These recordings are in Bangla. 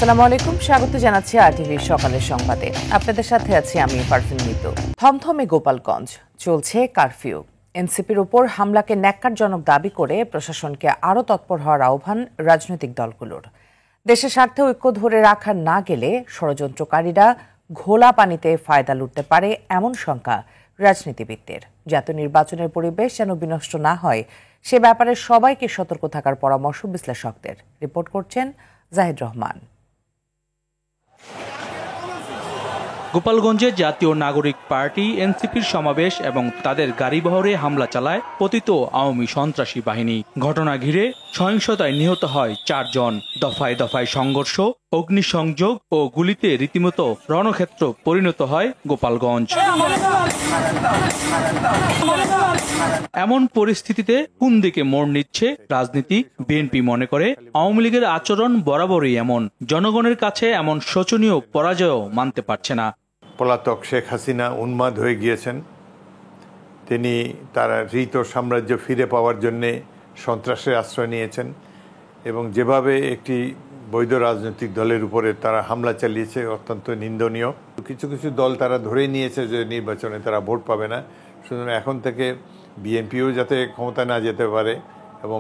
আসসালামু আলাইকুম, স্বাগত জানাচ্ছি আরটিভির সকালের সংবাদে। আপনাদের সাথে আছি আমি পারভিন মিতু। থমথমে গোপালগঞ্জ, চলছে কারফিউ। এনসিপির উপর হামলাকে ন্যাক্কারজনক দাবি করে প্রশাসনকে আরও তৎপর হওয়ার আহ্বান রাজনৈতিক দলগুলোর। দেশের স্বার্থে ঐক্য ধরে রাখা না গেলে ষড়যন্ত্রকারীরা ঘোলা পানিতে ফায়দা লুটতে পারে এমন শঙ্কা রাজনীতিবিদদের। জাতীয় নির্বাচনের পরিবেশ যেন বিনষ্ট না হয় সে ব্যাপারে সবাইকে সতর্ক থাকার পরামর্শ বিশ্লেষকদের। রিপোর্ট করছেন জাহিদ রহমান। গোপালগঞ্জে জাতীয় নাগরিক পার্টি এনসিপির সমাবেশ এবং তাদের গাড়িবহরে হামলা চালায় পতিত আওয়ামী সন্ত্রাসী বাহিনী। ঘটনা ঘিরে সহিংসতায় নিহত হয় 4 জন। দফায় দফায় সংঘর্ষ, অগ্নিসংযোগ ও গুলিতে রীতিমতো রণক্ষেত্র পরিণত হয় গোপালগঞ্জ। এমন পরিস্থিতিতে কোন দিকে মোড় নিচ্ছে রাজনীতি? বিএনপি মনে করে আওয়ামী লীগের আচরণ বরাবরই এমন, জনগণের কাছে এমন শোচনীয় পরাজয়ও মানতে পারছে না। পলাতক শেখ হাসিনা উন্মাদ হয়ে গিয়েছেন। তিনি তার হৃত সাম্রাজ্য ফিরে পাওয়ার জন্যে সন্ত্রাসের আশ্রয় নিয়েছেন এবং যেভাবে একটি বৈধ রাজনৈতিক দলের উপরে তারা হামলা চালিয়েছে অত্যন্ত নিন্দনীয়। কিছু কিছু দল তারা ধরেই নিয়েছে যে নির্বাচনে তারা ভোট পাবে না, সুতরাং এখন থেকে বিএনপিও যাতে ক্ষমতা না যেতে পারে এবং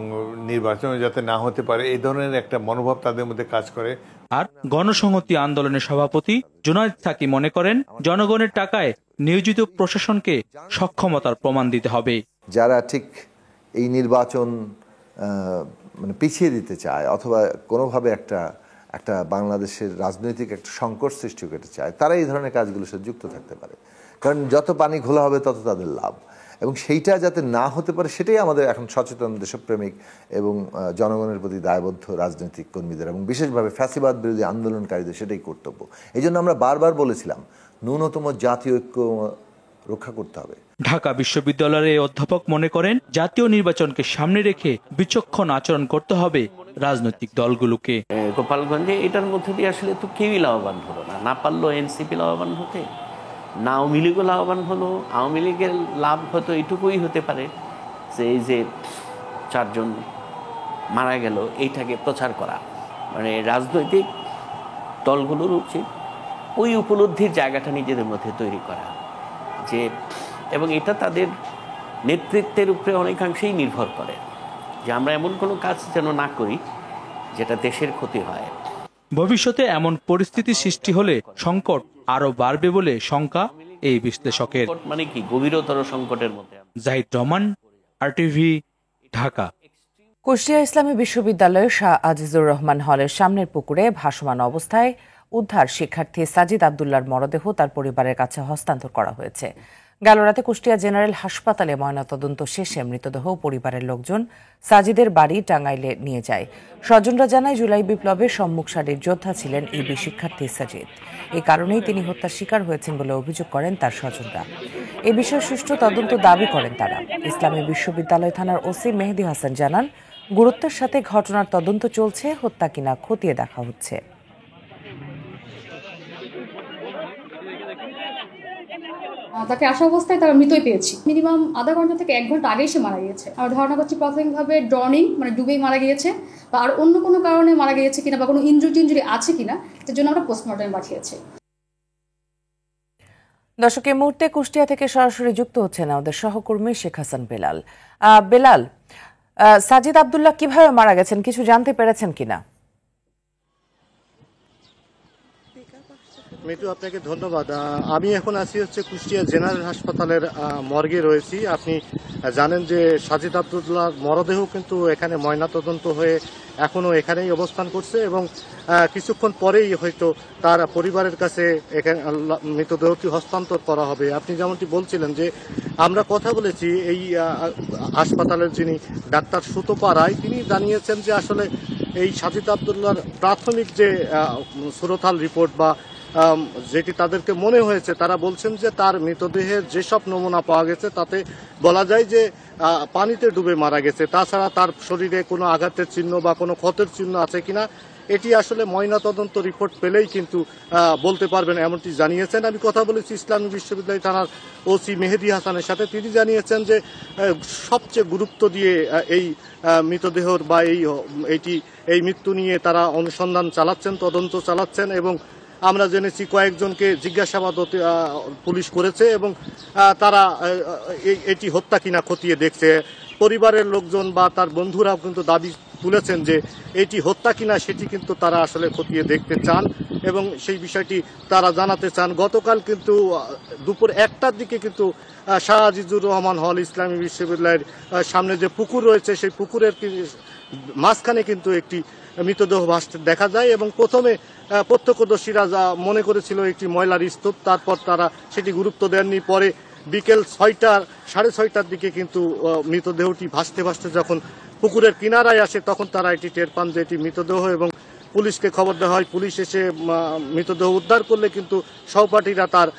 নির্বাচনও যাতে না হতে পারে এই ধরনের একটা মনোভাব তাদের মধ্যে কাজ করে। আর গণসংহতি আন্দোলনের সভাপতি জুনায়েদ সাকি মনে করেন জনগণের টাকায় নিয়োজিত প্রশাসনকে সক্ষমতার প্রমাণ দিতে হবে। যারা ঠিক এই নির্বাচন পিছিয়ে দিতে চায় অথবা কোনোভাবে একটা বাংলাদেশের রাজনৈতিক একটা সংকট সৃষ্টি করতে চায়, তারা এই ধরনের কাজগুলোর সাথে যুক্ত থাকতে পারে। কারণ যত পানি ঘোলা হবে তত তাদের লাভ, এবং সেইটা যাতে না হতে পারে সেটাই আমাদের এখন সচেতন দেশপ্রেমিক এবং জনগণের প্রতি দায়বদ্ধ রাজনৈতিক কর্মীদের এবং বিশেষভাবে ফ্যাসিবাদ বিরোধী আন্দোলনকারীদের সেটাই কর্তব্য। এই জন্য আমরা বারবার বলেছিলাম ন্যূনতম জাতীয় ঐক্য রক্ষা করতে হবে। ঢাকা বিশ্ববিদ্যালয়ের অধ্যাপক মনে করেন জাতীয় নির্বাচনকে সামনে রেখে বিচক্ষণ আচরণ করতে হবে রাজনৈতিক দলগুলোকে। গোপালগঞ্জে এটার মধ্যে দিয়ে আসলে তো কেউই লাভবান হলো না পারলো এনসিপি লাভবান হতে, না আওয়ামী লীগও লাভবান হলো। আওয়ামী লীগের লাভ হয়তো এটুকুই হতে পারে যে এই যে 4 জন মারা গেল এইটাকে প্রচার করা। মানে রাজনৈতিক দলগুলোর উচিত ওই উপলব্ধির জায়গাটা নিজেদের মধ্যে তৈরি করা, যে এবং এটা তাদের নেতৃত্বের উপরে অনেকাংশেই নির্ভর করে যে আমরা এমন কোনো কাজ যেন না করি যেটা দেশের ক্ষতি হয়। ভবিষ্যতে এমন পরিস্থিতি সৃষ্টি হলে সংকট আরো বাড়বে বলে শঙ্কা এই বিশ্লেষকের। মানে কি গভীরতর সংকটের মধ্যে। জাহিদ রহমান, আরটিভি, ঢাকা। কুষ্টিয়া ইসলামী বিশ্ববিদ্যালয়ের শাহ আজিজুর রহমান হলের সামনের পুকুরে ভাসমান অবস্থায় উদ্ধার শিক্ষার্থী সাজিদ আব্দুল্লাহর মরদেহ তার পরিবারের কাছে হস্তান্তর করা হয়েছে। গেল রাতে কুষ্টিয়া জেনারেল হাসপাতালে ময়নাতদন্ত শেষে মৃতদেহ পরিবারের লোকজন সাজিদের বাড়ি টাঙ্গাইলে নিয়ে যায়। স্বজনরা জানায় জুলাই বিপ্লবের সম্মুখ সারির যোদ্ধা ছিলেন ইবি শিক্ষার্থী সাজিদ। এই কারণেই তিনি হত্যার শিকার হয়েছেন বলে অভিযোগ করেন তার স্বজনরা। এ বিষয়ে সুষ্ঠু তদন্ত দাবি করেন তারা। ইসলামী বিশ্ববিদ্যালয় থানার ওসি মেহেদী হাসান জানান, গুরুত্বের সাথে ঘটনার তদন্ত চলছে, হত্যা কিনা খতিয়ে দেখা হচ্ছে। তাকে আসা অবস্থায় তারা মৃতই পেয়েছি। মিনিমাম আধা ঘন্টা থেকে 1 ঘন্টা আগেই সে মারা গিয়েছে। আমরা ধারণা করছি প্রাথমিকভাবে ড্রনিং মানে ডুবেই মারা গিয়েছে, বা আর অন্য কোনো কারণে মারা গিয়েছে কিনা বা কোনো ইনজুরি আছে কিনা, এর জন্য আমরা পোস্টমর্টম পাঠিয়েছি। দর্শক, এই মুহূর্তে কুষ্টিয়া থেকে সরাসরি যুক্ত হচ্ছেন আমাদের সহকর্মী শেখ হাসান বেলাল। বেলাল, সাজিদ আব্দুল্লাহ কিভাবে মারা গেছেন কিছু জানতে পেরেছেন কিনা? মিতু, আপনাকে ধন্যবাদ। আমি এখন আছি কুষ্টিয়া জেনারেল হাসপাতালের মর্গে রয়েছি। আপনি জানেন যে সাজিদ আব্দুল্লাহর মরদেহ কিন্তু এখানে ময়নাতদন্ত হয়ে এখনো এখানেই অবস্থান করছে এবং কিছুক্ষণ পরেই হয়তো তার পরিবারের কাছে মৃতদেহটি হস্তান্তর করা হবে। আপনি যেমনটি বলছিলেন যে আমরা কথা বলেছি এই হাসপাতালের যিনি ডাক্তার সুতপা রায়, তিনি জানিয়েছেন যে আসলে এই সাজিদ আব্দুল্লাহর প্রাথমিক যে সুরতাল রিপোর্ট বা যেটি তাদেরকে মনে হয়েছে, তারা বলছেন যে তার মৃতদেহের যেসব নমুনা পাওয়া গেছে তাতে বলা যায় যে পানিতে ডুবে মারা গেছে। তাছাড়া তার শরীরে কোনো আঘাতের চিহ্ন বা কোনো ক্ষতের চিহ্ন আছে কিনা এটি আসলে ময়নাতদন্ত রিপোর্ট পেলেই কিন্তু বলতে পারবেন, এমনটি জানিয়েছেন। আমি কথা বলেছি ইসলামী বিশ্ববিদ্যালয় থানার ওসি মেহেদী হাসানের সাথে। তিনি জানিয়েছেন যে সবচেয়ে গুরুত্ব দিয়ে এই মৃতদেহর বা এই মৃত্যু নিয়ে তারা অনুসন্ধান চালাচ্ছেন, তদন্ত চালাচ্ছেন এবং আমরা জেনেছি কয়েকজনকে জিজ্ঞাসাবাদ পুলিশ করেছে এবং তারা এটি হত্যা কিনা খতিয়ে দেখছে। পরিবারের লোকজন বা তার বন্ধুরাও কিন্তু দাবি তুলেছেন যে এটি হত্যা কিনা সেটি কিন্তু তারা আসলে খতিয়ে দেখতে চান এবং সেই বিষয়টি তারা জানাতে চান। গতকাল কিন্তু দুপুর 1টার দিকে কিন্তু শাহ আজিজুর রহমান হল ইসলামী বিশ্ববিদ্যালয়ের সামনে যে পুকুর রয়েছে সেই পুকুরের মাঝখানে কিন্তু একটি মৃতদেহ ভাসতে দেখা যায় এবং প্রথমে প্রত্যক্ষদর্শীরা যা মনে করেছিল একটি ময়লার স্তূপ, তারপর তারা সেটি গুরুত্ব দেননি। পরে বিকেল 6:30টার দিকে কিন্তু মৃতদেহটি ভাসতে ভাসতে যখন পুকুরের কিনারায় আসে তখন তারা এটি টের পান যে এটি মৃতদেহ এবং পুলিশকে খবর দেওয়া হয়। পুলিশ এসে মৃতদেহ উদ্ধার করলে কিন্তু সহপাঠীরা তার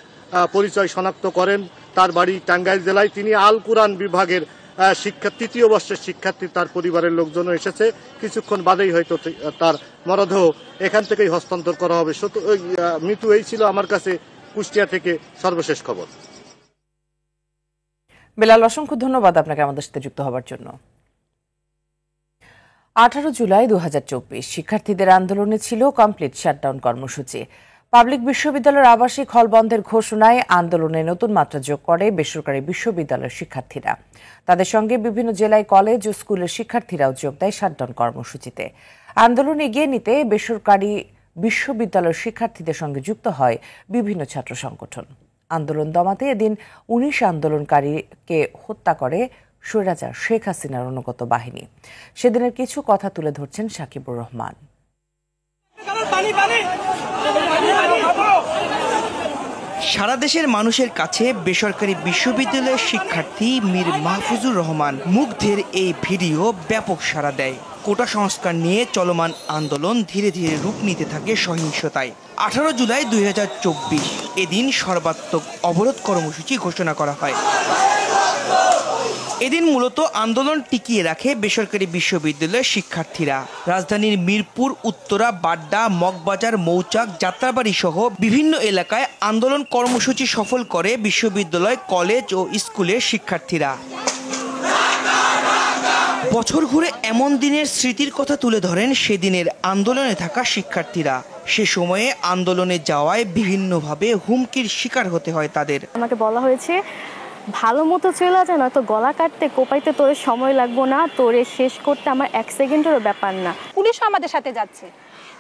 পরিচয় শনাক্ত করেন। তার বাড়ি টাঙ্গাইল জেলায়, তিনি আল কুরআন বিভাগের তৃতীয় বর্ষের শিক্ষার্থী। তার পরিবারের লোকজনও এসেছে, কিছুক্ষণ বাদেই হয়তো তার মরদেহ এখান থেকেই হস্তান্তর করা হবে। মৃত্যু এই ছিল আমার কাছে কুষ্টিয়া থেকে সর্বশেষ খবর। বেলাল, অসংখ্য ধন্যবাদ আপনাকে আমাদের সাথে যুক্ত হবার জন্য। 18 জুলাই 2024 শিক্ষার্থীদের আন্দোলনে ছিল কমপ্লিট শাটডাউন কর্মসূচি। পাবলিক বিশ্ববিদ্যালয়ের আবাসিক হল বন্ধের ঘোষণায় আন্দোলনে নতুন মাত্রা যোগ করে বেসরকারি বিশ্ববিদ্যালয়ের শিক্ষার্থীরা। তাদের সঙ্গে বিভিন্ন জেলায় কলেজ ও স্কুলের শিক্ষার্থীরাও যোগ দেয় শাটডাউন কর্মসূচিতে। আন্দোলন এগিয়ে নিতে বেসরকারি বিশ্ববিদ্যালয়ের শিক্ষার্থীদের সঙ্গে যুক্ত হয় বিভিন্ন ছাত্র সংগঠন। আন্দোলন দমাতে এদিন 19 আন্দোলনকারীকে হত্যা করে স্বৈরাচার শেখ হাসিনার অনুগত বাহিনী। সেদিনের কিছু কথা তুলে ধরছেন সাকিবুর রহমান। সারা দেশের মানুষের কাছে বেসরকারি বিশ্ববিদ্যালয়ের শিক্ষার্থী মীর মাহফুজুর রহমান মুগ্ধের এই ভিডিও ব্যাপক সাড়া দেয়। কোটা সংস্কার নিয়ে চলমান আন্দোলন ধীরে ধীরে রূপ নিতে থাকে সহিংসতায়। 18 জুলাই 2024 এদিন সর্বাত্মক অবরোধ কর্মসূচি ঘোষণা করা হয়। এদিন মূলত আন্দোলন টিকিয়ে রাখে বেসরকারি বিশ্ববিদ্যালয়ের শিক্ষার্থীরা। রাজধানীর মিরপুর, উত্তরা, বাড্ডা, মগবাজার, মৌচাক, যাত্রাবাড়ি সহ বিভিন্ন এলাকায় আন্দোলন কর্মসূচি সফল করে বিশ্ববিদ্যালয়, কলেজ ও স্কুলের শিক্ষার্থীরা। বছর ঘুরে এমন দিনের স্মৃতির কথা তুলে ধরেন সেদিনের আন্দোলনে থাকা শিক্ষার্থীরা। সে সময়ে আন্দোলনে যাওয়ায় বিভিন্নভাবে হুমকির শিকার হতে হয় তাদের। আমাকে বলা হয়েছে ভালো মতো চলে যায়, নয়তো গলা কাটতে কোপাইতে তোর সময় লাগবো না, তোরে শেষ করতে আমার 1 সেকেন্ডেরও ব্যাপার না। পুলিশও আমাদের সাথে যাচ্ছে,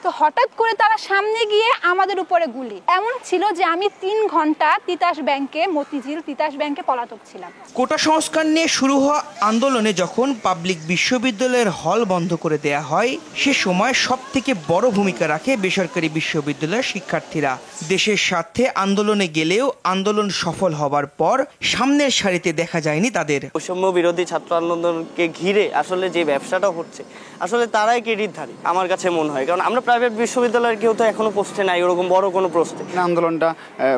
তো হঠাৎ করে তারা সামনে গিয়ে আমাদের উপরে গুলি। এমন ছিল যে আমি 3 ঘন্টা তিতাস ব্যাংকে পলাতক ছিলাম। কোটা সংস্কার নিয়ে শুরু হওয়া আন্দোলনে যখন পাবলিক বিশ্ববিদ্যালয়ের হল বন্ধ করে দেয়া হয়, সে সময় সবথেকে বড় ভূমিকা রাখে বেসরকারি বিশ্ববিদ্যালয়ের শিক্ষার্থীরা। দেশের স্বার্থে আন্দোলনে গেলেও আন্দোলন সফল হবার পর সামনের সারিতে দেখা যায়নি তাদের। বৈষম্য বিরোধী ছাত্র আন্দোলনকে ঘিরে আসলে যে ব্যবসাটা হচ্ছে, আসলে তারাই ক্রেডিটধারী আমার কাছে মনে হয়। কারণ আমরা প্রাইভেট বিশ্ববিদ্যালয়ের কেউ তো এখনো পোস্টে নাই, ওরকম বড় কোনো পোস্টে। আন্দোলনটা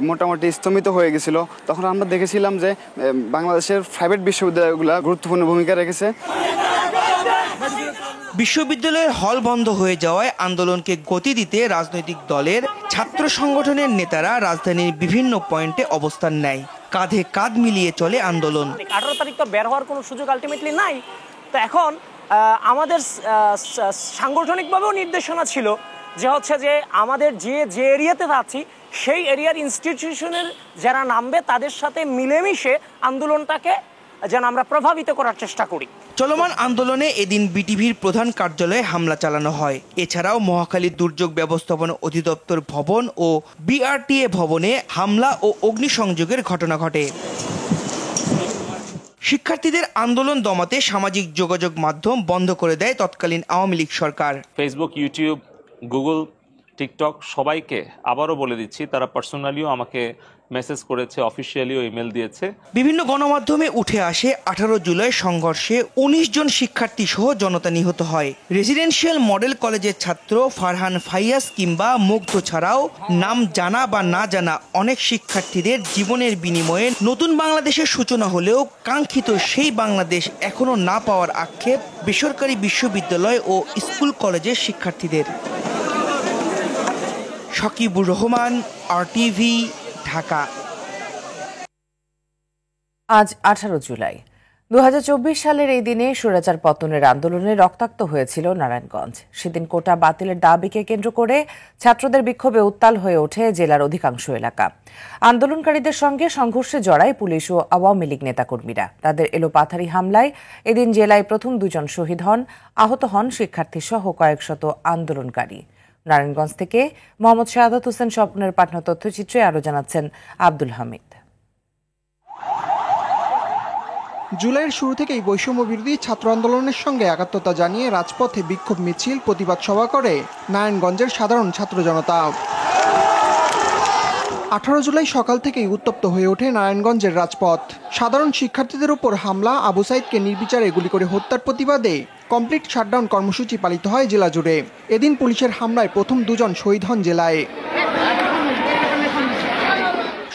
মোটামুটি স্তমিত হয়ে গেছিল, তখন আমরা দেখেছিলাম যে বাংলাদেশের প্রাইভেট বিশ্ববিদ্যালয়গুলো গুরুত্বপূর্ণ ভূমিকা রেখেছে। বিশ্ববিদ্যালয়ের হল বন্ধ হয়ে যাওয়ায় আন্দোলনকে গতি দিতে রাজনৈতিক দলের, ছাত্র সংগঠনের নেতারা রাজধানীর বিভিন্ন পয়েন্টে অবস্থান নেয়। কাঁধে কাঁধ মিলিয়ে চলে আন্দোলন। 18 তারিখ তো বের হওয়ার কোনো সুযোগ আলটিমেটলি নাই। তো এখন আমাদের সাংগঠনিকভাবেও নির্দেশনা ছিল যে হচ্ছে যে আমাদের যে এরিয়াতে আছি সেই এরিয়ার ইনস্টিটিউশনের যারা নামবে তাদের সাথে মিলেমিশে আন্দোলনটাকে যেন আমরা প্রভাবিত করার চেষ্টা করি। চলমান আন্দোলনে এদিন বিটিভির প্রধান কার্যালয়ে হামলা চালানো হয়। এছাড়াও মহাখালী দুর্যোগ ব্যবস্থাপনা অধিদপ্তর ভবন ও বিআরটিএ ভবনে হামলা ও অগ্নিসংযোগের ঘটনা ঘটে। শিক্ষার্থীদের আন্দোলন দমাতে সামাজিক যোগাযোগ মাধ্যম বন্ধ করে দেয় তৎকালীন আওয়ামী লীগ সরকার। ফেসবুক, ইউটিউব, গুগল, টিকটক সবাইকে আবারও বলে দিচ্ছি, তারা পার্সোনালিও আমাকে মেসেজ করেছে, অফিসিয়ালিও ইমেল দিয়েছে। বিভিন্ন গণমাধ্যমে উঠে আসে 18 জুলাই সংঘর্ষে 19 জন শিক্ষার্থী সহ জনতা নিহত হয়। রেসিডেন্সিয়াল মডেল কলেজের ছাত্র ফারহান ফাইয়াজ কিংবা মুগ্ধ ছাড়াও নাম জানা বা না জানা অনেক শিক্ষার্থীদের জীবনের বিনিময়ে নতুন বাংলাদেশের সূচনা হলেও কাঙ্ক্ষিত সেই বাংলাদেশ এখনো না পাওয়ার আক্ষেপ বেসরকারি বিশ্ববিদ্যালয় ও স্কুল কলেজের শিক্ষার্থীদের। সাকিবুর রহমান, RTV, ঢাকা। আজ 18 জুলাই। 2024 সালের এই দিনে স্বৈরাচার পতনের আন্দোলনে রক্তাক্ত হয়েছিল নারায়ণগঞ্জ। সেদিন কোটা বাতিলের দাবিকে কেন্দ্র করে ছাত্রদের বিক্ষোভে উত্তাল হয়ে ওঠে জেলার অধিকাংশ এলাকা। আন্দোলনকারীদের সঙ্গে সংঘর্ষে জড়ায় পুলিশ ও আওয়ামী লীগ নেতাকর্মীরা। তাদের এলোপাথারি হামলায় এদিন জেলায় প্রথম 2 জন শহীদ হন, আহত হন শিক্ষার্থী সহ কয়েকশত আন্দোলনকারী। নারায়ণগঞ্জ থেকে মোহাম্মদ শাহাদাত হোসেন স্বপ্নের পাঠানো তথ্যচিত্রে আরও জানাচ্ছেন আব্দুল হামিদ। জুলাইয়ের শুরু থেকেই বৈষম্য বিরোধী ছাত্র আন্দোলনের সঙ্গে একাত্মতা জানিয়ে রাজপথে বিক্ষোভ মিছিল, প্রতিবাদ সভা করে নারায়ণগঞ্জের সাধারণ ছাত্র জনতা। 18 জুলাই সকাল থেকেই উত্তপ্ত হয়ে ওঠে নারায়ণগঞ্জের রাজপথ। সাধারণ শিক্ষার্থীদের উপর হামলা, আবু সাইদকে নির্বিচারে গুলি করে হত্যার প্রতিবাদে কমপ্লিট শাটডাউন কর্মসূচি পালিত হয় জেলা জুড়ে। এদিন পুলিশের হামলায় প্রথম 2 জন শহীদ হন জেলায়।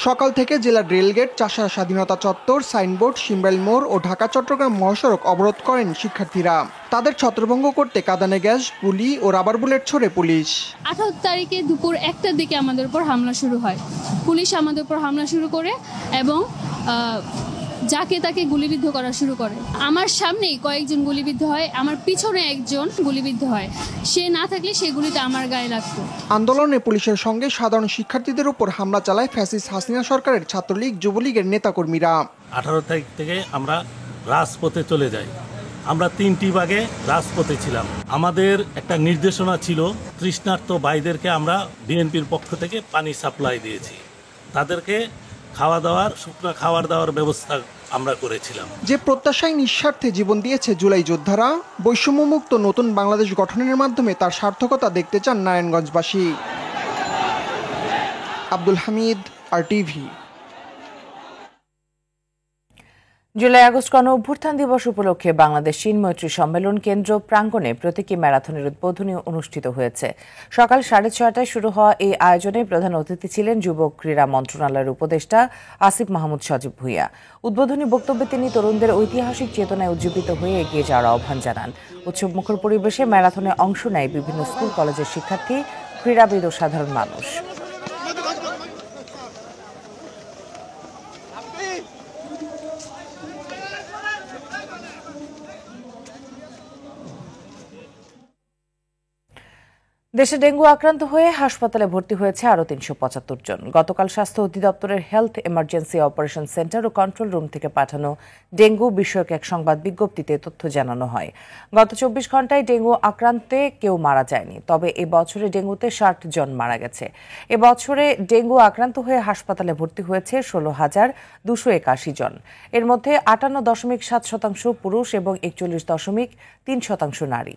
সকাল থেকে জেলার রেলগেট, চাষা স্বাধীনতা চত্বর, সাইনবোর্ড, শিমরাইল মোড় ও ঢাকা চট্টগ্রাম মহাসড়ক অবরোধ করেন শিক্ষার্থীরা। তাদের ছত্রভঙ্গ করতে কাঁদানে গ্যাস, গুলি ও রাবার বুলেট ছোড়ে পুলিশ। 18 তারিখে দুপুর 1টার দিকে আমাদের উপর হামলা শুরু হয়। পুলিশ আমাদের উপর হামলা শুরু করে এবং যাকে তাকে গুলিবিদ্ধ করা শুরু করে। আমার সামনেই কয়েকজন গুলিবিদ্ধ হয়, আমার পিছনে একজন গুলিবিদ্ধ হয়। সে না থাকলে সেই গুলিটা আমার গায়ে লাগতো। আন্দোলনে পুলিশের সঙ্গে সাধারণ শিক্ষার্থীদের উপর হামলা চালায় ফ্যাসিস্ট হাসিনা সরকারের ছাত্রলীগ, যুবলীগের নেতাকর্মীরা। 18 তারিখ থেকে আমরা রাজপথে চলে যাই। আমরা 3টি ভাগে রাজপথে ছিলাম। আমাদের একটা নির্দেশনা ছিল, তৃষ্ণার্ত ভাইদেরকে আমরা বিএনপির পক্ষ থেকে পানি সাপ্লাই দিয়েছি। তাদেরকে শুকনো খাবার দেওয়ার ব্যবস্থা আমরা করেছিলাম। যে প্রত্যাশায় নিঃস্বার্থে জীবন দিয়েছে জুলাই যোদ্ধারা, বৈষম্যমুক্ত নতুন বাংলাদেশ গঠনের মাধ্যমে তার সার্থকতা দেখতে চান নারায়ণগঞ্জবাসী। আব্দুল হামিদ, RTV। জুলাই আগস্ট গণ অভ্যুত্থান দিবস উপলক্ষে বাংলাদেশ চীন মৈত্রী সম্মেলন কেন্দ্র প্রাঙ্গণে প্রতীকী ম্যারাথনের উদ্বোধনী অনুষ্ঠিত হয়েছে। সকাল 6:30টায় শুরু হওয়া এই আয়োজনে প্রধান অতিথি ছিলেন যুব ক্রীড়া মন্ত্রণালয়ের উপদেষ্টা আসিফ মাহমুদ সজীব ভুঁইয়া। উদ্বোধনী বক্তব্যে তিনি তরুণদের ঐতিহাসিক চেতনায় উজ্জীবিত হয়ে এগিয়ে যাওয়ার আহ্বান জানান। উৎসবমুখর পরিবেশে ম্যারাথনে অংশ নেয় বিভিন্ন স্কুল কলেজের শিক্ষার্থী, ক্রীড়াবিদ ও সাধারণ মানুষ। দেশে ডেঙ্গু আক্রান্ত হয়ে হাসপাতালে ভর্তি হয়েছে আরও 375 জন। গতকাল স্বাস্থ্য অধিদপ্তরের হেলথ এমার্জেন্সি অপারেশন সেন্টার ও কন্ট্রোল রুম থেকে পাঠানো ডেঙ্গু বিষয়ক এক সংবাদ বিজ্ঞপ্তিতে তথ্য জানানো হয়। গত 24 ঘন্টায় ডেঙ্গু আক্রান্তে কেউ মারা যায়নি, তবে এ বছরে ডেঙ্গুতে 60 জন মারা গেছে। এ বছরে ডেঙ্গু আক্রান্ত হয়ে হাসপাতালে ভর্তি হয়েছে 16,281 জন। এর মধ্যে 58.7% পুরুষ এবং 41.3% নারী।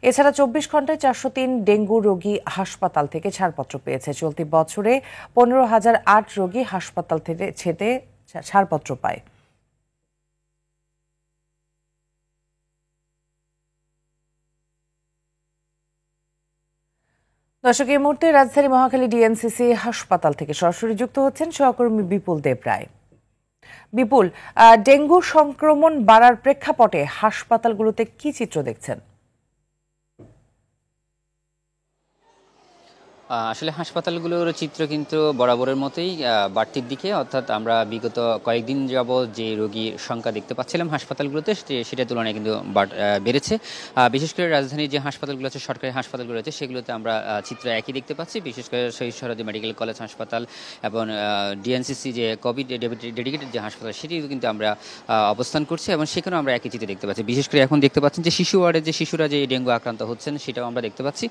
এছাড়া 24 ঘন্টায় 403 ডেঙ্গু রোগী হাসপাতাল থেকে ছাড়পত্র পেয়েছে। চলতি বছরে 15,008 রোগী হাসপাতাল থেকে ছাড়পত্র পায়। দর্শক, এই মুহূর্তে রাজধানী মহাখালী ডিএনসিসি হাসপাতাল থেকে সরাসরি যুক্ত হচ্ছেন সহকর্মী বিপুল দেব রায়। বিপুল, ডেঙ্গু সংক্রমণ বাড়ার প্রেক্ষাপটে হাসপাতালগুলোতে কি চিত্র দেখছেন? আসলে হাসপাতালগুলোর চিত্র কিন্তু বরাবরের মতোই বাড়তির দিকে, অর্থাৎ আমরা বিগত কয়েকদিন যাবৎ যে রোগীর সংখ্যা দেখতে পাচ্ছিলাম হাসপাতালগুলোতে সেটার তুলনায় কিন্তু বেড়েছে। বিশেষ করে রাজধানীর যে হাসপাতালগুলো আছে, সরকারি হাসপাতালগুলো আছে, সেগুলোতে আমরা চিত্র একই দেখতে পাচ্ছি। বিশেষ করে শহীদ সরোজী মেডিকেল কলেজ হাসপাতাল এবং ডিএনসিসি যে কোভিড ডেডিকেটেড যে হাসপাতাল, সেটিও কিন্তু আমরা অবস্থান করছি এবং সেখানেও আমরা একই চিত্র দেখতে পাচ্ছি। বিশেষ করে এখন দেখতে পাচ্ছেন যে শিশু ওয়ার্ডে যে শিশুরা যে ডেঙ্গু আক্রান্ত হচ্ছেন সেটাও আমরা দেখতে পাচ্ছি।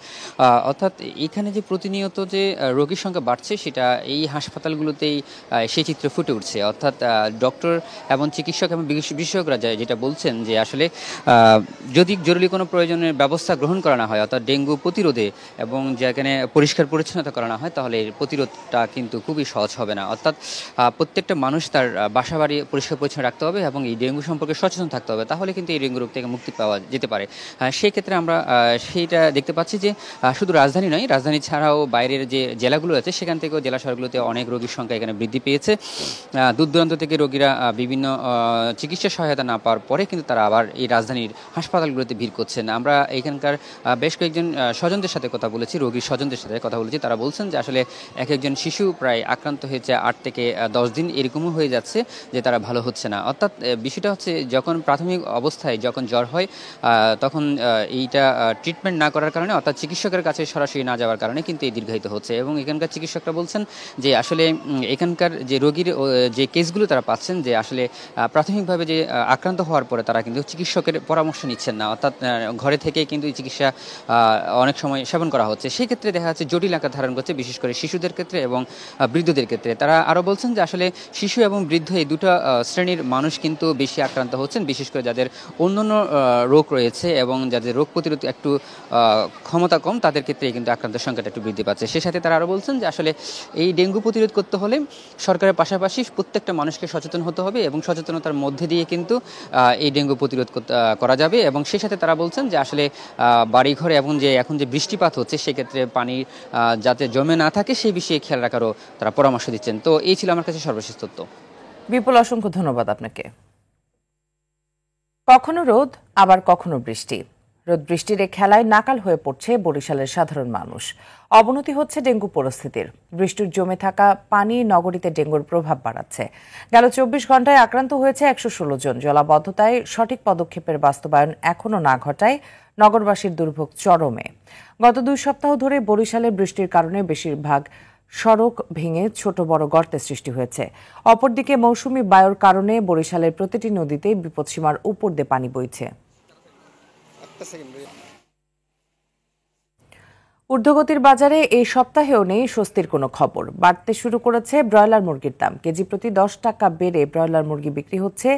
অর্থাৎ এখানে যে প্রতিনিয়ত যে রোগীর সংখ্যা বাড়ছে সেটা এই হাসপাতালগুলোতেই সেই চিত্র ফুটে উঠছে। অর্থাৎ ডক্টর এবং চিকিৎসক এবং বিশেষজ্ঞরা যেটা বলছেন যে আসলে যদি জরুরি কোনো প্রয়োজনের ব্যবস্থা গ্রহণ করা না হয়, অর্থাৎ ডেঙ্গু প্রতিরোধে এবং যেখানে পরিষ্কার পরিচ্ছন্নতা করা না হয়, তাহলে এর প্রতিরোধটা কিন্তু খুবই সহজ হবে না। অর্থাৎ প্রত্যেকটা মানুষ তার বাসা বাড়ি পরিষ্কার পরিচ্ছন্ন রাখতে হবে এবং এই ডেঙ্গু সম্পর্কে সচেতন থাকতে হবে, তাহলে কিন্তু এই ডেঙ্গু রোগ থেকে মুক্তি পাওয়া যেতে পারে। সেই ক্ষেত্রে আমরা সেইটা দেখতে পাচ্ছি যে শুধু রাজধানী নয়, রাজধানী ছাড়াও এছাড়াও বাইরের যে জেলাগুলো আছে সেখান থেকেও জেলা শহরগুলোতে অনেক রোগীর সংখ্যা এখানে বৃদ্ধি পেয়েছে। দূর দূরান্ত থেকে রোগীরা বিভিন্ন চিকিৎসা সহায়তা না পাওয়ার পরে কিন্তু তারা আবার এই রাজধানীর হাসপাতালগুলোতে ভিড় করছেন। আমরা এখানকার বেশ কয়েকজন স্বজনদের সাথে কথা বলেছি, রোগীর স্বজনদের সাথে কথা বলেছি। তারা বলছেন যে আসলে এক একজন শিশু প্রায় আক্রান্ত হয়েছে 8 থেকে 10 দিন, এরকমও হয়ে যাচ্ছে যে তারা ভালো হচ্ছে না। অর্থাৎ বিষয়টা হচ্ছে যখন প্রাথমিক অবস্থায় যখন জ্বর হয় তখন এইটা ট্রিটমেন্ট না করার কারণে, অর্থাৎ চিকিৎসকের কাছে সরাসরি না যাওয়ার কারণে কিন্তু এই দীর্ঘায়িত হচ্ছে। এবং এখানকার চিকিৎসকরা বলছেন যে আসলে এখানকার যে রোগীর যে কেসগুলো তারা পাচ্ছেন যে আসলে প্রাথমিকভাবে যে আক্রান্ত হওয়ার পরে তারা কিন্তু চিকিৎসকের পরামর্শ নিচ্ছেন না, অর্থাৎ ঘরে থেকে কিন্তু এই চিকিৎসা অনেক সময় সেবন করা হচ্ছে। সেই ক্ষেত্রে দেখা যাচ্ছে জটিল আকার ধারণ করছে, বিশেষ করে শিশুদের ক্ষেত্রে এবং বৃদ্ধদের ক্ষেত্রে। তারা আরও বলছেন যে আসলে শিশু এবং বৃদ্ধ এই দুটো শ্রেণীর মানুষ কিন্তু বেশি আক্রান্ত হচ্ছেন, বিশেষ করে যাদের অন্যান্য রোগ রয়েছে এবং যাদের রোগ প্রতিরোধ একটু ক্ষমতা কম, তাদের ক্ষেত্রে কিন্তু আক্রান্তের সংখ্যাটা একটু বৃদ্ধি পাচ্ছে। সেই সাথে তারা আরও বলছেন যে আসলে এই ডেঙ্গু প্রতিরোধ করতে হলে সরকারের পাশাপাশি প্রত্যেকটা মানুষকে সচেতন হতে হবে এবং সচেতনতার মধ্যে দিয়ে কিন্তু এই ডেঙ্গু প্রতিরোধ করা যাবে। এবং সেই সাথে তারা বলছেন যে আসলে বাড়িঘরে এবং যে এখন যে বৃষ্টিপাত হচ্ছে সেক্ষেত্রে পানি যাতে জমে না থাকে সেই বিষয়ে খেয়াল রাখারও তারা পরামর্শ দিচ্ছেন। তো এই ছিল আমার কাছে সর্বশেষ তথ্য। বিপুল, অসংখ্য ধন্যবাদ আপনাকে। কখনো রোদ আবার কখনো বৃষ্টি, রোদ বৃষ্টির খেলায় নাকাল হয়ে পড়ছে বরিশালের সাধারণ মানুষ। অবনতি হচ্ছে ডেঙ্গু পরিস্থিতির। বৃষ্টির জমে থাকা পানি নগরীতে ডেঙ্গুর প্রভাব বাড়াচ্ছে। গেল 24 ঘন্টায় আক্রান্ত হয়েছে 116 জন। জলাবদ্ধতায় সঠিক পদক্ষেপের বাস্তবায়ন এখনো না ঘটায় নগরবাসীর দুর্ভোগ চরমে। গত 2 সপ্তাহ ধরে বরিশালে বৃষ্টির কারণে বেশিরভাগ সড়ক ভেঙে ছোট বড় গর্তের সৃষ্টি হয়েছে। অপরদিকে মৌসুমী বায়ুর কারণে বরিশালের প্রতিটি নদীতে বিপদসীমার উপর দিয়ে পানি বইছে। ঊর্ধ্বগতির বাজারে এই সপ্তাহেও নেই স্বস্তির কোনো খবর। বাড়তে শুরু করেছে ব্রয়লার মুরগির দাম। কেজি প্রতি 10 টাকা বেড়ে ব্রয়লার মুরগি বিক্রি হচ্ছে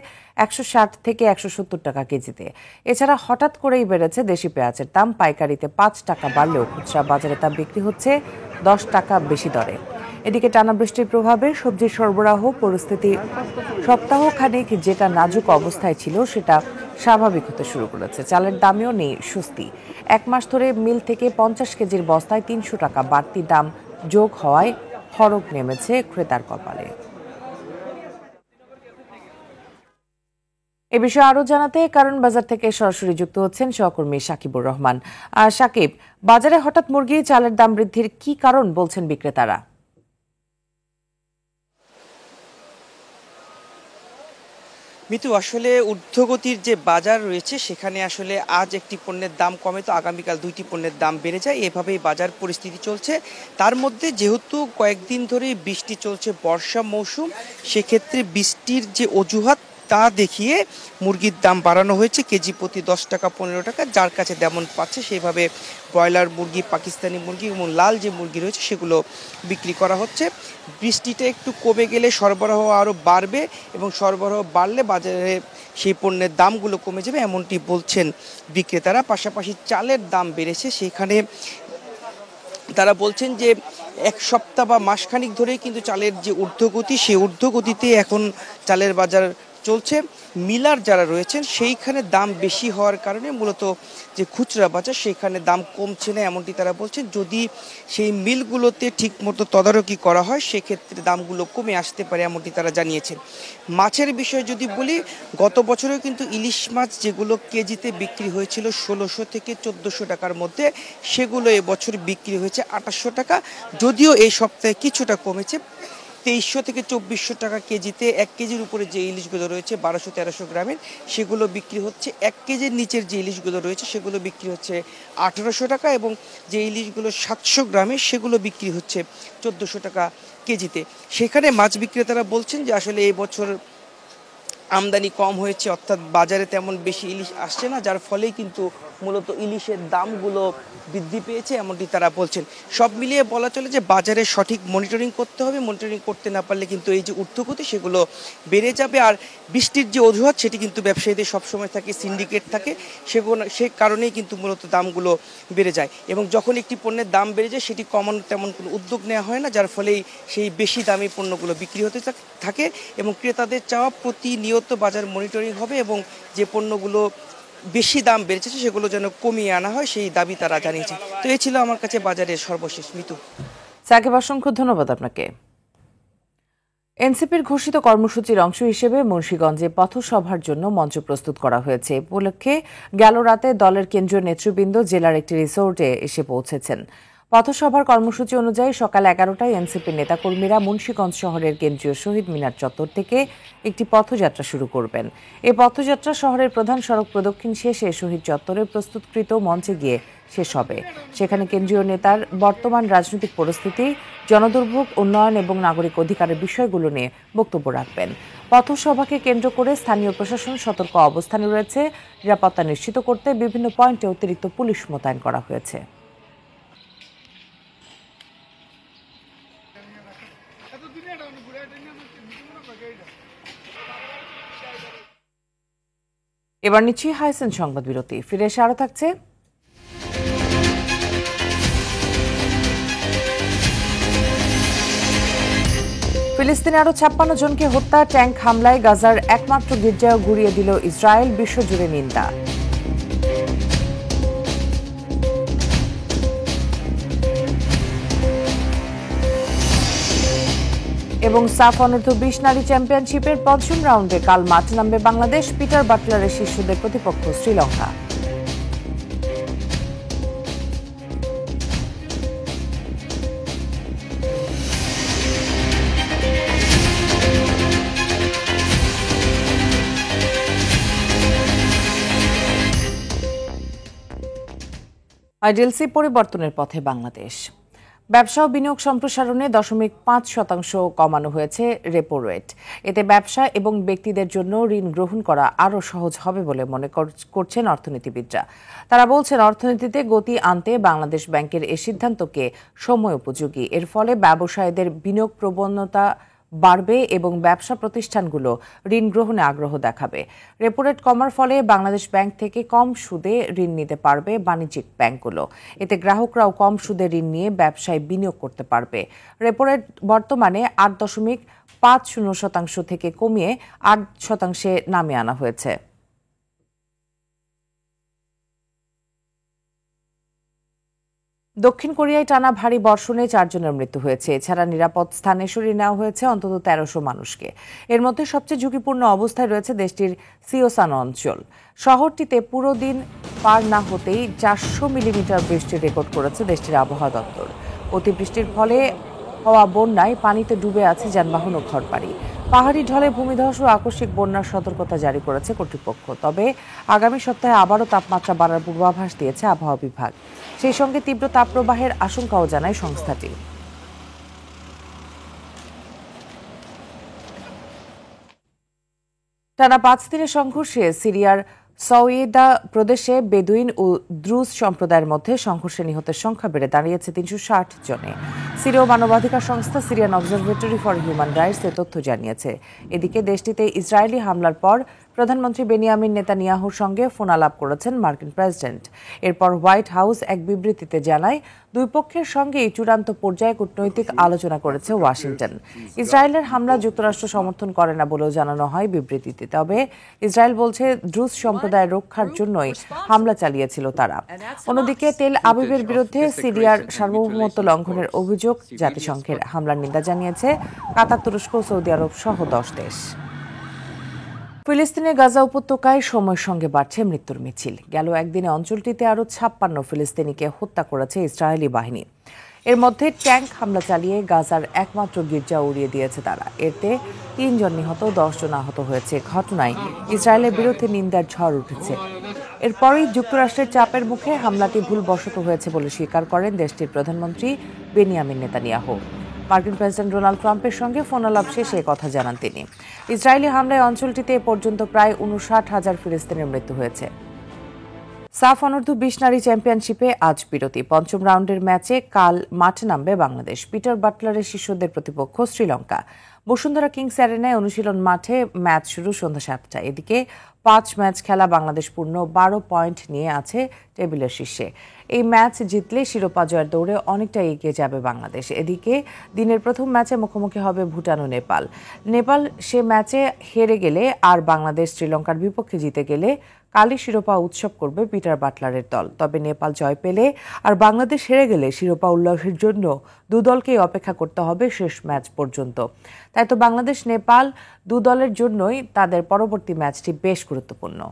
160 থেকে 170 টাকা কেজিতে। এছাড়া হঠাৎ করেই বেড়েছে দেশি পেঁয়াজের দাম। পাইকারিতে 5 টাকা বাড়লেও খুচরা বাজারে তা বিক্রি হচ্ছে 10 টাকা বেশি দরে। এদিকে টানা বৃষ্টির প্রভাবে সবজির সরবরাহ পরিস্থিতি সপ্তাহখানেক যেটা নাজুক অবস্থায় ছিল সেটা স্বাভাবিক হতে শুরু করেছে। চালের দামেও নেই স্বস্তি। 1 মাস ধরে মিল থেকে 50 কেজির বস্তায় 300 টাকা বাড়তি দাম যোগ হওয়ায় হরক নেমেছে ক্রেতার কপালে। এ বিষয়ে আরো জানাতে কারণ বাজার থেকে সরাসরি যুক্ত হচ্ছেন সহকর্মী সাকিবুর রহমান। সাকিব, বাজারে হঠাৎ মুরগি চালের দাম বৃদ্ধির কি কারণ বলছেন বিক্রেতারা? মিতু, আসলে ঊর্ধ্বগতির যে বাজার রয়েছে সেখানে আসলে আজ একটি পণ্যের দাম কমে তো আগামীকাল 2টি পণ্যের দাম বেড়ে যায়, এভাবেই বাজার পরিস্থিতি চলছে। তার মধ্যে যেহেতু কয়েকদিন ধরেই বৃষ্টি চলছে, বর্ষা মৌসুম, সেক্ষেত্রে বৃষ্টির যে অজুহাত তা দেখিয়ে মুরগির দাম বাড়ানো হয়েছে কেজি প্রতি 10 টাকা 15 টাকা, যার কাছে যেমন পাচ্ছে সেইভাবে ব্রয়লার মুরগি, পাকিস্তানি মুরগি এবং লাল যে মুরগি রয়েছে সেগুলো বিক্রি করা হচ্ছে। বৃষ্টিটা একটু কমে গেলে সরবরাহ আরও বাড়বে এবং সরবরাহ বাড়লে বাজারে সেই পণ্যের দামগুলো কমে যাবে, এমনটি বলছেন বিক্রেতারা। পাশাপাশি চালের দাম বেড়েছে, সেখানে তারা বলছেন যে 1 সপ্তাহ বা মাসখানিক ধরেই কিন্তু চালের যে ঊর্ধ্বগতি, সেই ঊর্ধ্বগতিতে এখন চালের বাজার চলছে। মিলার যারা রয়েছেন সেইখানে দাম বেশি হওয়ার কারণে মূলত যে খুচরা বাজার সেইখানে দাম কমছে না, এমনটি তারা বলছেন। যদি সেই মিলগুলোতে ঠিকমতো তদারকি করা হয় সেক্ষেত্রে দামগুলো কমে আসতে পারে, এমনটি তারা জানিয়েছেন। মাছের বিষয়ে যদি বলি, গত বছরেও কিন্তু ইলিশ মাছ যেগুলো কেজিতে বিক্রি হয়েছিল 1600 থেকে 1400 টাকার মধ্যে, সেগুলো এবছর বিক্রি হয়েছে 2800 টাকা। যদিও এই সপ্তাহে কিছুটা কমেছে, 2300 থেকে 2400 টাকা কেজিতে। 1 কেজির উপরে যে ইলিশগুলো রয়েছে 1200-1300 গ্রামের, সেগুলো বিক্রি হচ্ছে। 1 কেজির নিচের যে ইলিশগুলো রয়েছে সেগুলো বিক্রি হচ্ছে 1800 টাকা এবং যে ইলিশগুলো 700 গ্রামের সেগুলো বিক্রি হচ্ছে 1400 টাকা কেজিতে। সেখানে মাছ বিক্রেতারা বলছেন যে আসলে এই বছর আমদানি কম হয়েছে, অর্থাৎ বাজারে তেমন বেশি ইলিশ আসছে না, যার ফলেই কিন্তু মূলত ইলিশের দামগুলো বৃদ্ধি পেয়েছে, এমনটি তারা বলছেন। সব মিলিয়ে বলা চলে যে বাজারে সঠিক মনিটরিং করতে হবে, মনিটরিং করতে না পারলে কিন্তু এই যে ঊর্ধ্বগতি সেগুলো বেড়ে যাবে। আর বৃষ্টির যে অজুহাত সেটি কিন্তু ব্যবসায়ীদের সবসময় থাকে, সিন্ডিকেট থাকে, সেগুলো সে কারণেই কিন্তু মূলত দামগুলো বেড়ে যায়। এবং যখন একটি পণ্যের দাম বেড়ে যায় সেটি কমানোর তেমন কোনো উদ্যোগ নেওয়া হয় না, যার ফলেই সেই বেশি দামি পণ্যগুলো বিক্রি হতে থাকে। এবং ক্রেতাদের চাওয়া প্রতিনিয়ত বাজার মনিটরিং হবে এবং যে পণ্যগুলো বেশি দাম বেড়েছে সেগুলো যেন কমিয়ে আনা হয় সেই দাবি তারা জানিয়েছে। তো এই ছিল আমার কাছে বাজারের সর্বশেষ। মিতু। সাকিব, অসংখ্য ধন্যবাদ আপনাকে। এনসিপির ঘোষিত কর্মসূচির অংশ হিসেবে মুন্সিগঞ্জে পথসভার জন্য মঞ্চ প্রস্তুত করা হয়েছে। উপলক্ষে গেল রাতে দলের কেন্দ্রীয় নেতৃবৃন্দ জেলার একটি রিসোর্টে এসে পৌঁছেছেন। পথসভার কর্মসূচি অনুযায়ী সকাল 11টায় এনসিপির নেতাকর্মীরা মুন্সিগঞ্জ শহরের কেন্দ্রীয় শহীদ মিনার চত্বর থেকে একটি পথযাত্রা শুরু করবেন। এই পথযাত্রা শহরের প্রধান সড়ক প্রদক্ষিণ শেষে শহীদ চত্বরে প্রস্তুতকৃত মঞ্চে গিয়ে শেষ হবে। সেখানে কেন্দ্রীয় নেতার বর্তমান রাজনৈতিক পরিস্থিতি, জনদুর্ভোগ, উন্নয়ন এবং নাগরিক অধিকারের বিষয়গুলো নিয়ে বক্তব্য রাখবেন। পথসভাকে কেন্দ্র করে স্থানীয় প্রশাসন সতর্ক অবস্থানে রয়েছে। নিরাপত্তা নিশ্চিত করতে বিভিন্ন পয়েন্টে অতিরিক্ত পুলিশ মোতায়েন করা হয়েছে। এবার নিচ্ছি হাইসেন সংবাদ বিরতি। ফিরে এসে আরো থাকছে। ফিলিস্তিনে আরো 56 জনকে হত্যা, ট্যাঙ্ক হামলায় গাজার একমাত্র গির্জাও গুড়িয়ে দিল ইসরায়েল, বিশ্বজুড়ে নিন্দা। এবং সাফ অনূর্ধ্ব 20 নারী চ্যাম্পিয়নশিপের পঞ্চম রাউন্ডে কাল মাঠে নামবে বাংলাদেশ। পিটার বাটলারের শিশুদের প্রতিপক্ষ শ্রীলঙ্কা। আইডিএলসি পরিবর্তনের পথে বাংলাদেশ। ব্যবসা ও বিনিয়োগ সম্প্রসারণে 0.5% কমানো হয়েছে রেপো রেট। এতে ব্যবসা এবং ব্যক্তিদের জন্য ঋণ গ্রহণ করা আরও সহজ হবে বলে মনে করছেন অর্থনীতিবিদরা। তারা বলছেন, অর্থনীতিতে গতি আনতে বাংলাদেশ ব্যাংকের এই সিদ্ধান্তকে সময় উপযোগী। এর ফলে ব্যবসায়ীদের বিনিয়োগ প্রবণতা বাড়বে এবং ব্যবসা প্রতিষ্ঠানগুলো ঋণ গ্রহণে আগ্রহ দেখাবে। রেপো রেট কমার ফলে বাংলাদেশ ব্যাংক থেকে কম সুদে ঋণ নিতে পারবে বাণিজ্যিক ব্যাংকগুলো। এতে গ্রাহকরাও কম সুদে ঋণ নিয়ে ব্যবসায় বিনিয়োগ করতে পারবে। রেপো রেট বর্তমানে 8.50% থেকে কমিয়ে 8% নামিয়ে আনা হয়েছে। দক্ষিণ কোরিয়ায় টানা ভারী বর্ষণে 4 জনের মৃত্যু হয়েছে। এছাড়া নিরাপদ স্থানে সরিয়ে নেওয়া হয়েছে অন্তত 1300 মানুষকে। এর মধ্যে সবচেয়ে ঝুঁকিপূর্ণ অবস্থায় রয়েছে দেশটির সিওসান অঞ্চল। শহরটিতে পুরো দিন পার না হতেই 400 মিলিমিটার বৃষ্টি রেকর্ড করেছে দেশটির আবহাওয়া দপ্তর। অতিবৃষ্টির ফলে হওয়া বন্যায় পানিতে ডুবে আছে যানবাহন ও ঘরবাড়ি। পাহাড়ি ঢলে ভূমিধস ও আকস্মিক বন্যার সতর্কতা জারি করেছে কর্তৃপক্ষ। তবে আগামী সপ্তাহে আবারও তাপমাত্রা বাড়ার পূর্বাভাস দিয়েছে আবহাওয়া বিভাগ। সেই সঙ্গে তীব্র তাপপ্রবাহের আশঙ্কাও জানায় সংস্থাটি। টানা 5 দিনের সংঘর্ষে সিরিয়ার সৌয়েদা প্রদেশে বেদুইন ও দ্রুজ সম্প্রদায়ের মধ্যে সংঘর্ষে নিহতের সংখ্যা বেড়ে দাঁড়িয়েছে 360 জনে। সিরীয় মানবাধিকার সংস্থা Syrian Observatory for Human Rights এ তথ্য জানিয়েছে। এদিকে দেশটিতে ইসরায়েলি হামলার পর প্রধানমন্ত্রী বেনিয়ামিন নেতানিয়াহুর সঙ্গে ফোন আলাপ করেছেন মার্কিন প্রেসিডেন্ট। এরপর হোয়াইট হাউস এক বিবৃতিতে জানায়, দুই পক্ষের সঙ্গেই চূড়ান্ত পর্যায়ে কূটনৈতিক আলোচনা করেছে ওয়াশিংটন। ইসরায়েলের হামলা যুক্তরাষ্ট্র সমর্থন করে না বলেও জানানো হয় বিবৃতিতে। তবে ইসরায়েল বলছে দ্রুজ সম্প্রদায়ের রক্ষার জন্যই হামলা চালিয়েছিল তারা। অন্যদিকে তেল আবিবের বিরুদ্ধে সিরিয়ার সার্বভৌমত্ব লঙ্ঘনের অভিযোগ জাতিসংঘের হামলার নিন্দা জানিয়েছে কাতার, তুরস্ক, সৌদি আরব সহ 10 দেশ। ফিলিস্তিনের গাজা উপত্যকায় সময়ের সঙ্গে বাড়ছে মৃত্যুর মিছিল। গেল একদিনে অঞ্চলটিতে আরও 56 ফিলিস্তিনিকে হত্যা করেছে ইসরায়েলি বাহিনী। এর মধ্যে ট্যাঙ্ক হামলা চালিয়ে গাজার একমাত্র গির্জা উড়িয়ে দিয়েছে তারা। এতে 3 জন নিহত, 10 জন আহত হয়েছে। ঘটনায় ইসরায়েলের বিরুদ্ধে নিন্দার ঝড় উঠেছে। এরপরই যুক্তরাষ্ট্রের চাপের মুখে হামলাটি ভুলবশত হয়েছে বলে স্বীকার করেন দেশটির প্রধানমন্ত্রী বেনিয়ামিন নেতানিয়াহু। মার্কিন প্রেসিডেন্ট ডোনাল্ড ট্রাম্পের সঙ্গে ফোন আলাপ শেষে কথা জানান তিনি। ইসরায়েলি হামলায় অঞ্চলটিতে এ পর্যন্ত প্রায় 59,000 ফিলিস্তিনের মৃত্যু হয়েছে। সাফ অনূর্ধ্ব 20 নারী চ্যাম্পিয়নশিপে আজ বিরতি। পঞ্চম রাউন্ডের ম্যাচে কাল মাঠে নামবে বাংলাদেশ। পিটার বাটলারের শিশুদের প্রতিপক্ষ শ্রীলঙ্কা। বসুন্ধরা কিংস অ্যারেনায় অনুশীলন মাঠে ম্যাচ শুরু সন্ধ্যা 7টায়। এদিকে 5 ম্যাচ খেলা বাংলাদেশ পূর্ণ 12 পয়েন্ট নিয়ে আছে টেবিলের শীর্ষে। এই ম্যাচ জিতলে শিরোপা জয়ের দৌড়ে অনেকটা এগিয়ে যাবে বাংলাদেশ। এদিকে দিনের প্রথম ম্যাচে মুখোমুখি হবে ভুটান ও নেপাল। নেপাল সে ম্যাচে হেরে গেলে আর বাংলাদেশ শ্রীলঙ্কার বিপক্ষে জিতে গেলে কালই শিরোপা উৎসব করবে পিটার বাটলারের দল। তবে নেপাল জয় পেলে আর বাংলাদেশ হেরে গেলে শিরোপা উল্লাসের জন্য দুদলকেই অপেক্ষা করতে হবে শেষ ম্যাচ পর্যন্ত। তাই তো বাংলাদেশ নেপাল দুদলের জন্যই তাদের পরবর্তী ম্যাচটি বেশ গুরুত্বপূর্ণ।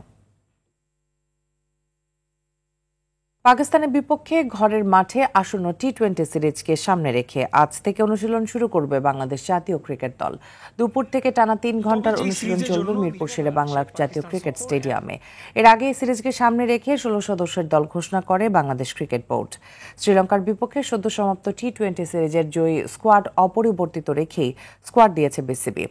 পাকিস্তানের বিপক্ষে ঘরের মাঠে আসন্ন টি-20 সিরিজকে সামনে রেখে আজ থেকে অনুশীলন শুরু করবে বাংলাদেশ জাতীয় ক্রিকেট দল। দুপুর থেকে টানা 3 ঘন্টার অনুশীলন চলবে মিরপুর শেরে বাংলা জাতীয় ক্রিকেট স্টেডিয়ামে। এর আগে এই সিরিজকে সামনে রেখে 16 সদস্যের দল ঘোষণা করে বাংলাদেশ ক্রিকেট বোর্ড। শ্রীলঙ্কার বিপক্ষে সদ্য সমাপ্ত টি-20 সিরিজের জয়ী স্কোয়াড অপরিবর্তিত রেখেই স্কোয়াড দিয়েছে বিসিবি।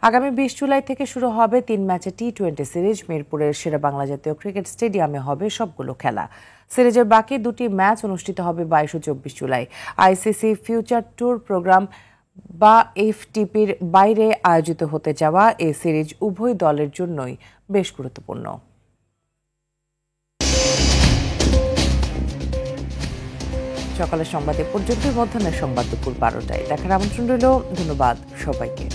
আগামী 20 জুলাই থেকে শুরু হবে 3 ম্যাচের টি-20 সিরিজ। মিরপুরের শেরে বাংলা জাতীয় ক্রিকেট স্টেডিয়ামে হবে সবগুলো খেলা। সিরিজের বাকি 2টি ম্যাচ অনুষ্ঠিত হবে 22 ও 24 July. ICC future tour programme বা এফটিপির বাইরে আয়োজিত হতে যাওয়া এই সিরিজ উভয় দলের জন্যই বেশ গুরুত্বপূর্ণ। সকালের সংবাদে পর্যন্ত, মধ্যাহ্নের সংবাদ দুপুর 12টায় দেখার আমন্ত্রণ রইল। ধন্যবাদ সবাইকে।